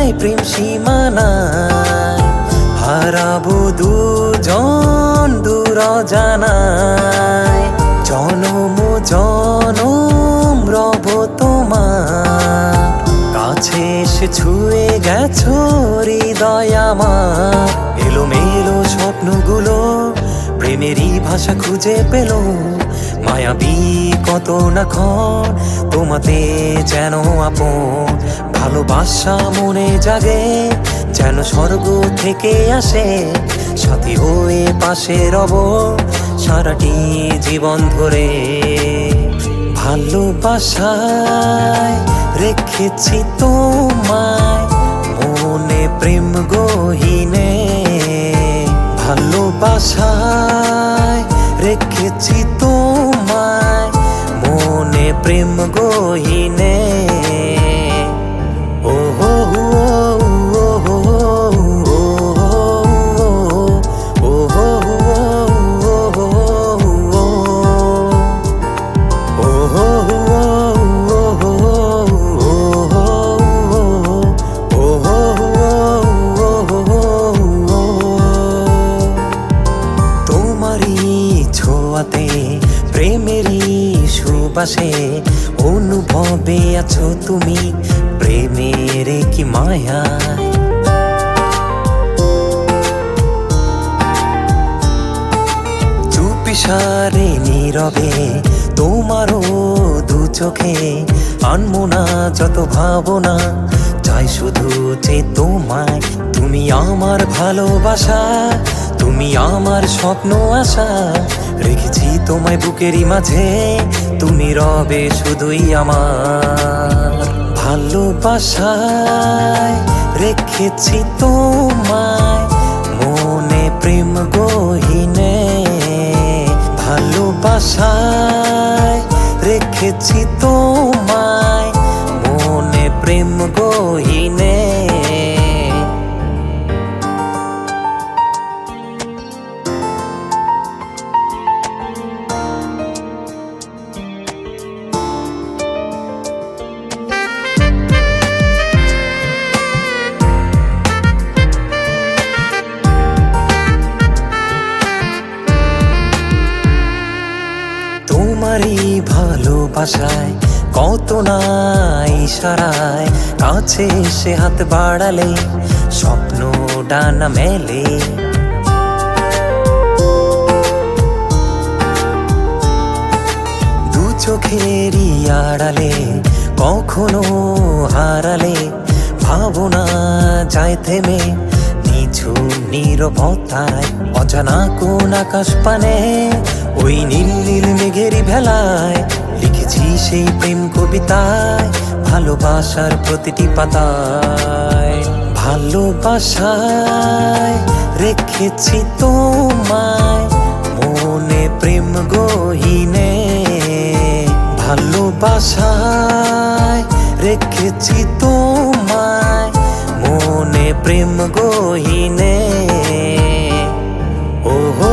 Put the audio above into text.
নাই প্রেম সীমানায়, হারাবো দুজন দূর জানায়। জনম জনম রব তোমার, কাছে এসে ছুঁয়ে গেছো হৃদয় আমার। এলোমেলো স্বপ্নগুলো প্রেমেরই ভাষা খুঁজে পেল, মায়াবী কত না ক্ষণ তোমাতে যেন আপন। ভালোবাসা মনে জাগে যেন স্বর্গ থেকে আসে, সাথী হয়ে পাশে রব সারাটি জীবন ধরে। ভালোবাসায় রেখেছি তোমায় মনে প্রেম গহীনে, ভালোবাসায় রেখেছি তোমায় মনে প্রেম গহীনে। ও হো হো ও হো হো ও হো ছোঁয়াতে প্রেমেরই সুবাসে অনুভবে আছো তুমি প্রেমের কি মায়ায়। চুপিসারে নীরবে তোমারও দু চোখে আনমো না যত ভাবনা, চাই শুধু যে তোমায়। তুমি আমার ভালোবাসা, তুমি আমার স্বপ্ন আশা, রেখেছি তোমায় বুকেরই মাঝে, তুমি রবে শুধুই আমার। ভালোবাসায় রেখেছি তোমায় মনে প্রেম গহীনে, ভালোবাসায় রেখেছি তোমায় মনে প্রেম গহীনে। তোমারই ভালোবাসায় কত না ইশারায়, কাছে এসে হাত বাড়ালে স্বপ্ন ডানা মেলে। দু চোখেরই আড়ালে কখনো হারালে, ভাবনা যায় থেমে নিঝুম নীরবতায়। অজানা কোন আকাশ পানে ওই নীল নীল মেঘেরই ভেলায়, লিখেছি সেই প্রেম কবিতায় ভালোবাসার প্রতিটি পাতায়। ভালোবাসায় রেখেছি তোমায় মনে প্রেম গহীনে, ভালোবাসায় রেখেছি তোমায় মনে প্রেম গহীনে। ও হো